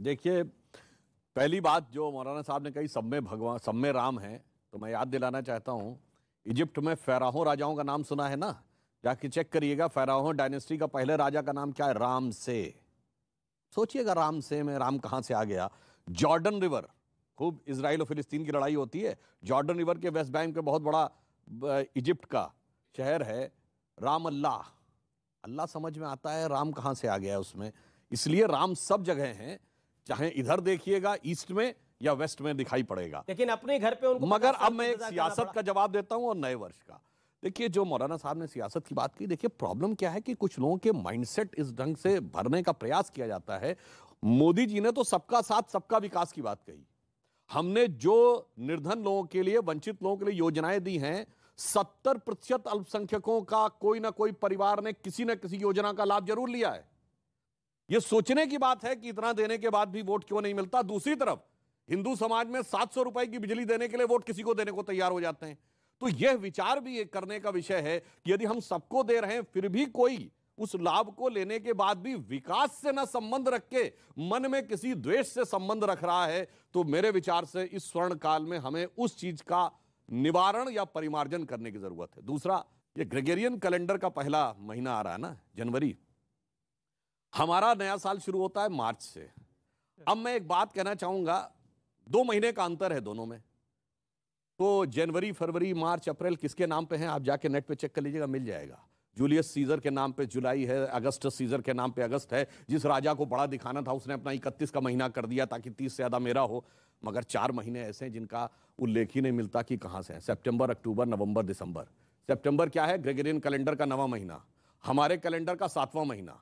देखिए, पहली बात जो मौलाना साहब ने कही, सब में भगवान, सब में राम है, तो मैं याद दिलाना चाहता हूं, इजिप्ट में फ़राओ राजाओं का नाम सुना है ना? जाके चेक करिएगा, फ़राओ डायनेस्टी का पहले राजा का नाम क्या है? राम से। सोचिएगा, राम से में राम कहां से आ गया? जॉर्डन रिवर, खूब इजराइल और फिलिस्तीन की लड़ाई होती है, जॉर्डन रिवर के वेस्ट बैंक पे बहुत बड़ा इजिप्ट का शहर है राम अल्लाह। अल्लाह समझ में आता है, राम कहां से आ गया उसमें? इसलिए राम सब जगह हैं, चाहे इधर देखिएगा ईस्ट में या वेस्ट में दिखाई पड़ेगा, लेकिन अपने घर पे उनको। मगर अब मैं एक सियासत का जवाब देता हूं और नए वर्ष का। देखिए, जो मौलाना साहब ने सियासत की बात की, देखिए प्रॉब्लम क्या है कि कुछ लोगों के माइंडसेट इस ढंग से भरने का प्रयास किया जाता है। मोदी जी ने तो सबका साथ सबका विकास की बात कही। हमने जो निर्धन लोगों के लिए, वंचित लोगों के लिए योजनाएं दी हैं, 70% अल्पसंख्यकों का कोई ना कोई परिवार ने किसी न किसी योजना का लाभ जरूर लिया है। यह सोचने की बात है कि इतना देने के बाद भी वोट क्यों नहीं मिलता। दूसरी तरफ हिंदू समाज में 700 रुपए की बिजली देने के लिए वोट किसी को देने को तैयार हो जाते हैं। तो यह विचार भी एक करने का विषय है कि यदि हम सबको दे रहे हैं, फिर भी कोई उस लाभ को लेने के बाद भी विकास से ना संबंध रख के मन में किसी द्वेष से संबंध रख रहा है, तो मेरे विचार से इस स्वर्ण काल में हमें उस चीज का निवारण या परिमार्जन करने की जरूरत है। दूसरा, ये ग्रेगोरियन कैलेंडर का पहला महीना आ रहा है ना, जनवरी, हमारा नया साल शुरू होता है मार्च से। अब मैं एक बात कहना चाहूंगा, 2 महीने का अंतर है दोनों में। तो जनवरी, फरवरी, मार्च, अप्रैल किसके नाम पे हैं? आप जाके नेट पे चेक कर लीजिएगा, मिल जाएगा। जूलियस सीजर के नाम पे जुलाई है, अगस्टस सीजर के नाम पे अगस्त है। जिस राजा को बड़ा दिखाना था उसने अपना 31 का महीना कर दिया ताकि 30 से ज्यादा मेरा हो। मगर 4 महीने ऐसे हैं जिनका उल्लेख ही नहीं मिलता कि कहां से है। सितंबर, अक्टूबर, नवंबर, दिसंबर। सितंबर क्या है? ग्रेगोरियन कैलेंडर का 9वां महीना, हमारे कैलेंडर का 7वां महीना।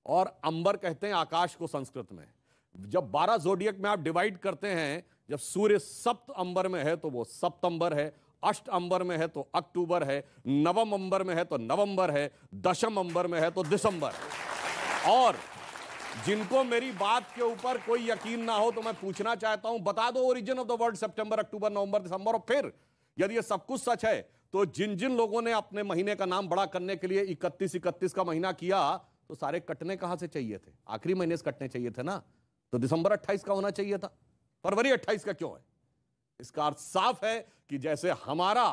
और अंबर कहते हैं आकाश को संस्कृत में। जब 12 जोडियक में आप डिवाइड करते हैं, जब सूर्य सप्त अंबर में है तो वो सप्तंबर है, अष्ट अंबर में है तो अक्टूबर है, नवम अंबर में है तो नवंबर है, दशम अंबर में है तो दिसंबर। और जिनको मेरी बात के ऊपर कोई यकीन ना हो तो मैं पूछना चाहता हूं, बता दो ओरिजिन ऑफ द वर्ड सितंबर, अक्टूबर, नवंबर, दिसंबर। और फिर यदि ये सब कुछ सच है तो जिन जिन लोगों ने अपने महीने का नाम बड़ा करने के लिए 31 का महीना किया, तो सारे कटने कहां से चाहिए थे? आखिरी महीने से कटने चाहिए थे ना। तो दिसंबर 28 का होना चाहिए था, फरवरी 28 का क्यों है? इसका अर्थ साफ है कि जैसे हमारा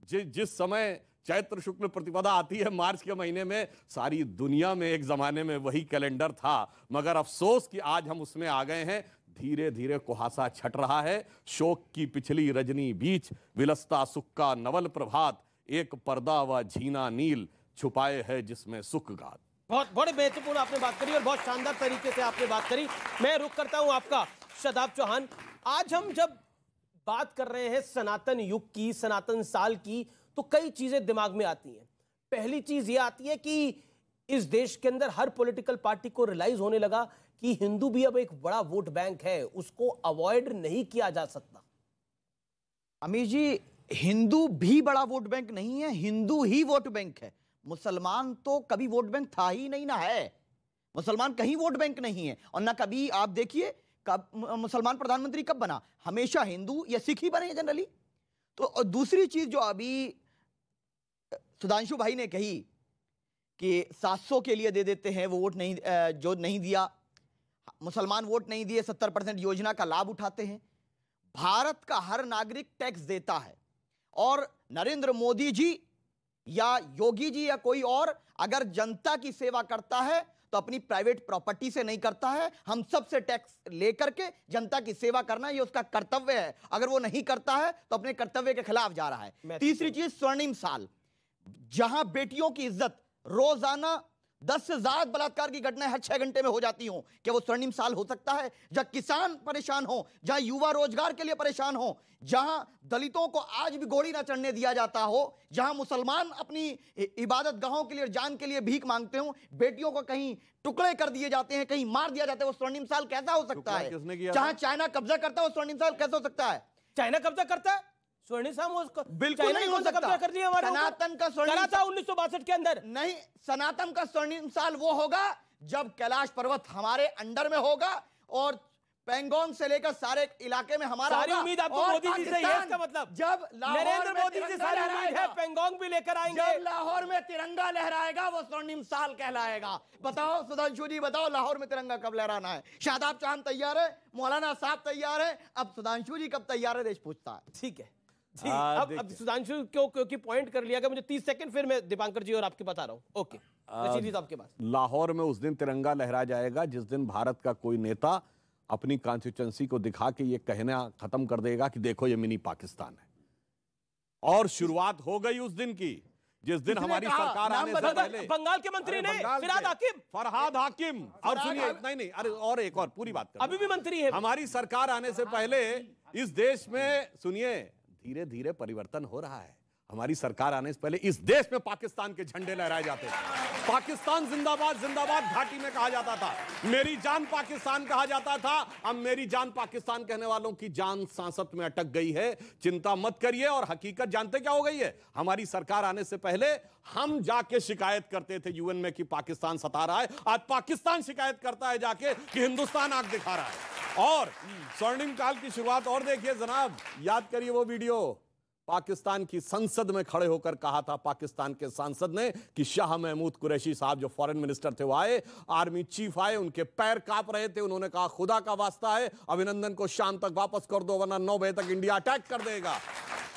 जिस समय चैत्र शुक्ल प्रतिपदा आती है मार्च के महीने में, सारी दुनिया में एक जमाने में वही कैलेंडर था। मगर अफसोस कि आज हम उसमें आ गए हैं। धीरे धीरे कुहासा छट रहा है, शोक की पिछली रजनी बीच विलसता सुख का नवल प्रभात, एक पर्दा व झीना नील छुपाए है जिसमें सुख गात। बहुत बड़े महत्वपूर्ण आपने बात करी और बहुत शानदार तरीके से आपने बात करी। मैं रुक करता हूं आपका, शदाब चौहान। आज हम जब बात कर रहे हैं सनातन युग की, सनातन साल की, तो कई चीजें दिमाग में आती हैं। पहली चीज ये आती है कि इस देश के अंदर हर पॉलिटिकल पार्टी को रियलाइज होने लगा कि हिंदू भी अब एक बड़ा वोट बैंक है, उसको अवॉइड नहीं किया जा सकता। अमीर जी, हिंदू भी बड़ा वोट बैंक नहीं है, हिंदू ही वोट बैंक है। मुसलमान तो कभी वोट बैंक था ही नहीं ना है। मुसलमान कहीं वोट बैंक नहीं है। और ना कभी आप देखिए कब मुसलमान प्रधानमंत्री कब बना, हमेशा हिंदू या सिख ही बने जनरली। तो दूसरी चीज जो अभी सुधांशु भाई ने कही कि 700 के लिए दे देते हैं वो वोट नहीं, जो नहीं दिया, मुसलमान वोट नहीं दिए, 70% योजना का लाभ उठाते हैं। भारत का हर नागरिक टैक्स देता है, और नरेंद्र मोदी जी या योगी जी या कोई और अगर जनता की सेवा करता है तो अपनी प्राइवेट प्रॉपर्टी से नहीं करता है। हम सब से टैक्स लेकर के जनता की सेवा करना ये उसका कर्तव्य है। अगर वो नहीं करता है तो अपने कर्तव्य के खिलाफ जा रहा है। तीसरी चीज, स्वर्णिम साल, जहां बेटियों की इज्जत, रोजाना 10 से ज्यादा बलात्कार की घटनाएं हर 6 घंटे में हो जाती हो, क्या वो स्वर्णिम साल हो सकता है? जहां किसान परेशान हो, जहां युवा रोजगार के लिए परेशान हो, जहां दलितों को आज भी घोड़ी ना चढ़ने दिया जाता हो, जहां मुसलमान अपनी इबादत गाहों के लिए, जान के लिए भीख मांगते हो, बेटियों को कहीं टुकड़े कर दिए जाते हैं, कहीं मार दिया जाता है, वो स्वर्णिम साल कैसा हो सकता है? जहां चाइना कब्जा करता है वो स्वर्णिम साल कैसा हो सकता है? चाइना कब्जा करता है स्वर्णिम साल? बिल्कुल नहीं हो सकता। कर लिया सनातन का स्वर्णिम साल 1962 के अंदर नहीं, सनातन का स्वर्णिम साल वो होगा जब कैलाश पर्वत हमारे अंडर में होगा और पेंगोंग से लेकर सारे इलाके में हमारा सारी उम्मीद आपको और मोदी जी से है, इसका मतलब जब नरेंद्र मोदी जी सारी उम्मीद है, पेंगोंग भी लेकर आएंगे। जब लाहौर में तिरंगा लहराएगा वो स्वर्णिम साल कहलाएगा। बताओ सुधांशु जी, बताओ लाहौर में तिरंगा कब लहराना है? शादाब चौहान तैयार है, मौलाना साहब तैयार है, अब सुधांशु जी कब तैयार है देश पूछता है। ठीक है जी। अब सुधांशु क्योंकि पॉइंट कर लिया, मुझे 30 सेकंड, फिर मैं दीपांकर जी और आपके पास आ रहा हूं। ओके रशीद जी साहब के पास। लाहौर में उस दिन तिरंगा लहरा जाएगा जिस दिन भारत का कोई नेता अपनी कॉन्स्टिट्यूएंसी को दिखा के ये कहना खत्म कर देगा कि देखो ये मिनी पाकिस्तान है। और शुरुआत हो गई उस दिन की जिस दिन हमारी सरकार आने से पहले बंगाल के मंत्री ने फरहाद हाकिम, और सुनिए, नहीं, अरे और एक और पूरी बात कर, अभी भी मंत्री है। हमारी सरकार आने से पहले इस देश में, सुनिए, धीरे धीरे परिवर्तन हो रहा है। हमारी सरकार आने से पहले इस देश में पाकिस्तान के झंडे लहराए जाते थे। पाकिस्तान जिंदाबाद जिंदाबाद घाटी में कहा जाता था, मेरी जान पाकिस्तान कहा जाता था। अब मेरी जान पाकिस्तान कहने वालों की जान सांसत में अटक गई है। चिंता मत करिए। और हकीकत जानते क्या हो गई है? हमारी सरकार आने से पहले हम जाके शिकायत करते थे यूएन में कि पाकिस्तान सता रहा है। आज पाकिस्तान शिकायत करता है जाके कि हिंदुस्तान आंख दिखा रहा है। और स्वर्णिम काल की शुरुआत और देखिए जनाब, याद करिए वो वीडियो, पाकिस्तान की संसद में खड़े होकर कहा था पाकिस्तान के सांसद ने कि शाह महमूद कुरैशी साहब जो फॉरेन मिनिस्टर थे वो आए, आर्मी चीफ आए, उनके पैर कांप रहे थे। उन्होंने कहा खुदा का वास्ता है अभिनंदन को शाम तक वापस कर दो वरना 9 बजे तक इंडिया अटैक कर देगा।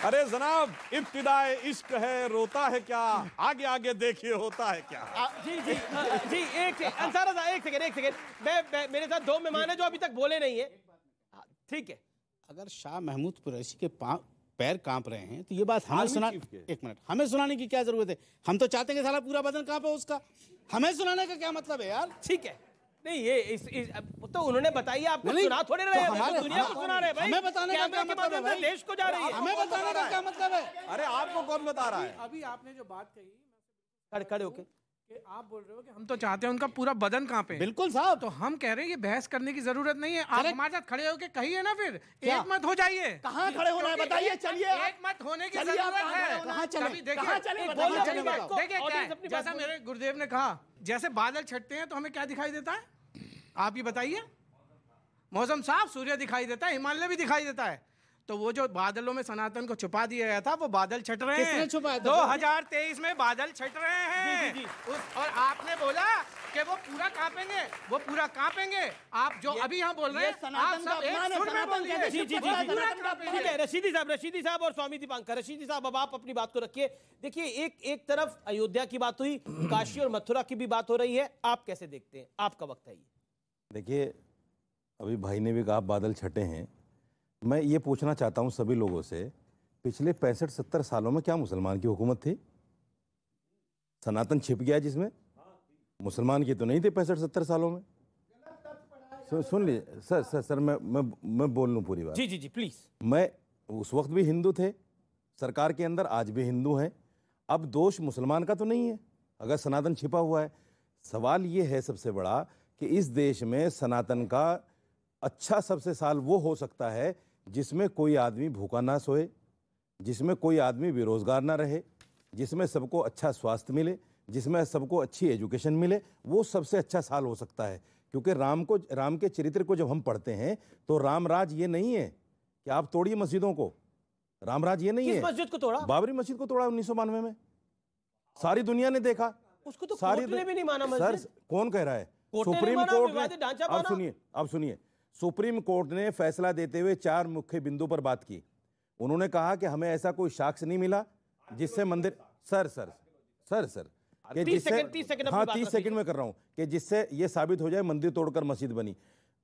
अरे जनाब, इब्तिदाए इश्क है, रोता है क्या, आगे आगे देखिए होता है क्या। जी जी जी, एक अंसारा साहब, एक सेकंड, मैं मेरे साथ 2 मेहमान हैं जो अभी तक बोले नहीं है। ठीक है, अगर शाह महमूद कुरैशी के पैर कांप रहे हैं तो ये बात हमें एक मिनट, हमें सुनाने की क्या जरूरत है? हम तो चाहते हैं कि साला पूरा बदन कांपे उसका। हमें सुनाने का क्या मतलब है यार? ठीक है, नहीं ये तो उन्होंने बताइए, आपको सुना थोड़े रहे हैं, दुनिया को सुना रहे हैं भाई। हमें बताने का क्या मतलब है भाई? देश को जा रही है, हमें बताने का क्या मतलब है? अरे आपको कौन बता रहा है? अभी आपने जो बात कही, खड़े होके आप बोल रहे हो कि हम तो चाहते हैं उनका पूरा बदन कांपे। बिल्कुल साहब, तो हम कह रहे हैं ये बहस करने की जरूरत नहीं है। आप हमारे साथ खड़े होके कहिए ना, फिर एक मत हो जाइए। कहाँ खड़े होना है बताइए, चलिए। एक मत होने की जरूरत है। कहाँ चले? देखिए जैसा मेरे गुरुदेव ने कहा, जैसे बादल छटते हैं तो हमें क्या दिखाई देता है? आप ही बताइए। मौसम साफ, सूर्य दिखाई देता है, हिमालय भी दिखाई देता है। तो वो जो बादलों में सनातन को छुपा दिया गया था, वो बादल छट रहे हैं। 2023 में बादल छट रहे हैं। जी, जी। और आपने बोला कि वो पूरा कांपेंगे, वो पूरा कांपेंगे। आप जो अभी हम बोल रहे हैं, आप सब एक सुर में बोलिए। जी, ठीक है, रशीदी साहब और स्वामी दीपांकर। रशीदी साहब, अब आप अपनी बात को रखिए। देखिए, एक तरफ अयोध्या की बात हुई, काशी और मथुरा की भी बात हो रही है, आप कैसे देखते हैं? आपका वक्त है ये। देखिए, अभी भाई ने भी कहा बादल छटे हैं। मैं ये पूछना चाहता हूँ सभी लोगों से, पिछले 65-70 सालों में क्या मुसलमान की हुकूमत थी? सनातन छिप गया जिसमें, मुसलमान की तो नहीं थी 65-70 सालों में। सुन लीजिए सर, मैं बोल लूँ पूरी बात। जी जी जी प्लीज। मैं उस वक्त भी हिंदू थे सरकार के अंदर, आज भी हिंदू हैं। अब दोष मुसलमान का तो नहीं है अगर सनातन छिपा हुआ है। सवाल ये है सबसे बड़ा कि इस देश में सनातन का अच्छा सबसे साल वो हो सकता है जिसमें कोई आदमी भूखा ना सोए, जिसमें कोई आदमी बेरोजगार ना रहे, जिसमें सबको अच्छा स्वास्थ्य मिले, जिसमें सबको अच्छी एजुकेशन मिले। वो सबसे अच्छा साल हो सकता है। क्योंकि राम के चरित्र को जब हम पढ़ते हैं तो रामराज ये नहीं है कि आप तोड़िए मस्जिदों को। रामराज ये नहीं है। किस मस्जिद को तोड़ा? बाबरी मस्जिद को तोड़ा 1992 में। सारी दुनिया ने देखा। उसको तो कोर्ट ने भी नहीं माना मस्जिद। सर कौन कह रहा है? सुप्रीम कोर्ट ने। अब सुनिए, सुप्रीम कोर्ट ने फैसला देते हुए 4 मुख्य बिंदु पर बात की। उन्होंने कहा कि हमें ऐसा कोई साक्ष्य नहीं मिला जिससे मंदिर सर 30 सेकंड में कर रहा हूं कि जिससे यह साबित हो जाए मंदिर तोड़कर मस्जिद बनी।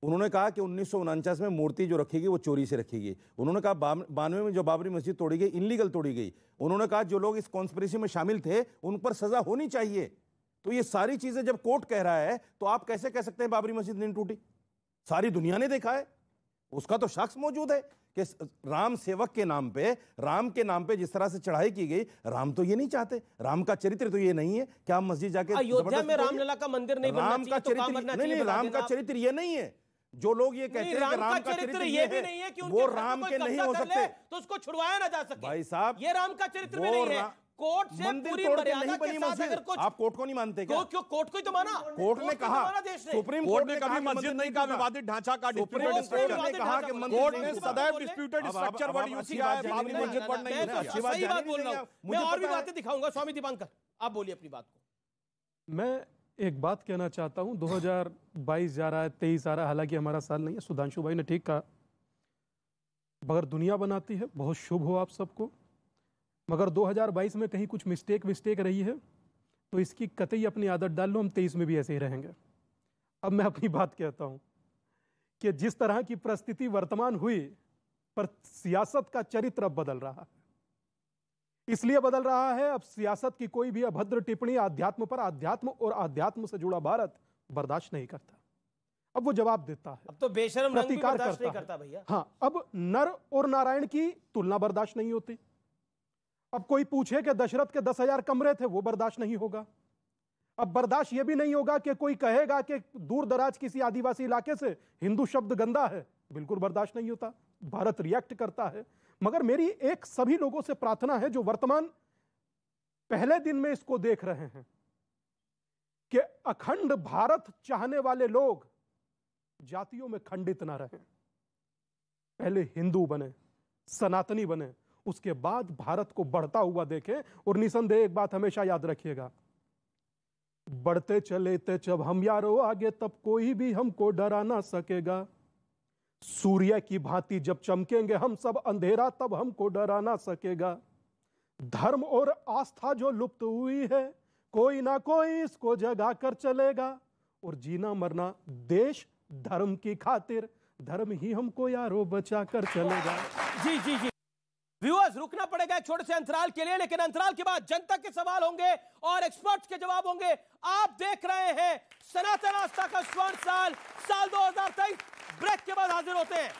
उन्होंने कहा कि 1949 में मूर्ति जो रखेगी वो चोरी से रखेगी। उन्होंने कहा 92 में जो बाबरी मस्जिद तोड़ी गई इनलीगल तोड़ी गई। उन्होंने कहा जो लोग इस कॉन्स्पिरेसी में शामिल थे उन पर सजा होनी चाहिए। तो ये सारी चीजें जब कोर्ट कह रहा है तो आप कैसे कह सकते हैं बाबरी मस्जिद नहीं टूटी? सारी दुनिया ने देखा है, उसका तो साक्ष्य मौजूद है कि राम सेवक के नाम पे, राम के नाम पे जिस तरह से चढ़ाई की गई, राम तो ये नहीं चाहते। राम का चरित्र तो ये नहीं है कि आप मस्जिद जाके अयोध्या में रामलला का मंदिर नहीं बनना चाहिए, तो कहां बनना चाहिए? नहीं, राम का चरित्र ये नहीं है। जो लोग ये कहते हैं कि राम का चरित्र ये भी नहीं है कि वो राम के नहीं हो सकते, तो उसको छुड़वाया ना जा सके। भाई साहब, ये राम का चरित्र भी नहीं है। कोर्ट से मंदिर पूरी तोड़ के मर्यादा नहीं के बनी साथ मस्जिद। अगर कुछ आप कोर्ट को नहीं मानते क्या? क्यों कोर्ट को ही तो माना, कोर्ट ने कहा, देश ने सुप्रीम कोर्ट ने कभी कहा कि मस्जिद नहीं कहा, विवादित ढांचा का सुप्रीम डिस्प्यूटेड कोर्ट ने कहा कि मंदिर कोर्ट नहीं ने टूटा। सदैव डिस्प्यूटेड अब स्ट्रक्चर वर्ड यूज अच्छी किया बात है, जानी बाबरी नहीं मस्जिद वर्ड नहीं मैं यूज तो किया। अच्छी बात सही बात जानी बोल नहीं रहा हूं, है। मैं मुझे और भी पता है। बातें दिखाऊंगा। स्वामी दीपांकर, आप बोलिए अपनी बात को। मैं एक बात कहना चाहता हूं, 2022 जा रहा है, 23 आ रहा है, हालांकि हमारा साल नहीं है। सुधांशु भाई ने ठीक कहा, मगर दुनिया बनाती है, बहुत शुभ हो आप सबको। मगर 2022 में कहीं कुछ मिस्टेक रही है तो इसकी कतई अपनी आदत डाल लो, हम 23 में भी ऐसे ही रहेंगे। अब मैं अपनी बात कहता हूं कि जिस तरह की परिस्थिति वर्तमान हुई, पर सियासत का चरित्र अब बदल रहा है। इसलिए बदल रहा है, अब सियासत की कोई भी अभद्र टिप्पणी अध्यात्म पर, अध्यात्म और अध्यात्म से जुड़ा भारत बर्दाश्त नहीं करता। अब वो जवाब देता है, अब तो बेशरम रंग भी प्रतिकार बर्दाश्त नहीं करता करता भैया। हाँ, अब नर और नारायण की तुलना बर्दाश्त नहीं होती। अब कोई पूछे कि दशरथ के 10,000 कमरे थे, वो बर्दाश्त नहीं होगा। अब बर्दाश्त यह भी नहीं होगा कि कोई कहेगा कि दूर दराज किसी आदिवासी इलाके से हिंदू शब्द गंदा है, बिल्कुल बर्दाश्त नहीं होता। भारत रिएक्ट करता है। मगर मेरी एक सभी लोगों से प्रार्थना है जो वर्तमान पहले दिन में इसको देख रहे हैं, कि अखंड भारत चाहने वाले लोग जातियों में खंडित ना रहें। पहले हिंदू बने, सनातनी बने, उसके बाद भारत को बढ़ता हुआ देखें। और निसंदेह एक बात हमेशा याद रखिएगा, बढ़ते चले थे जब हम यारो आगे, तब कोई भी हमको डरा ना सकेगा। सूर्य की भांति जब चमकेंगे हम सब, अंधेरा तब हमको डरा ना सकेगा। धर्म और आस्था जो लुप्त हुई है, कोई ना कोई इसको जगा कर चलेगा। और जीना मरना देश धर्म की खातिर, धर्म ही हमको यारो बचा कर चलेगा। जी जी जी व्यूअर्स, रुकना पड़ेगा एक छोटे से अंतराल के लिए, लेकिन अंतराल के बाद जनता के सवाल होंगे और एक्सपर्ट्स के जवाब होंगे। आप देख रहे हैं सनातन आस्था का स्वर्ण साल 2023। ब्रेक के बाद हाजिर होते हैं।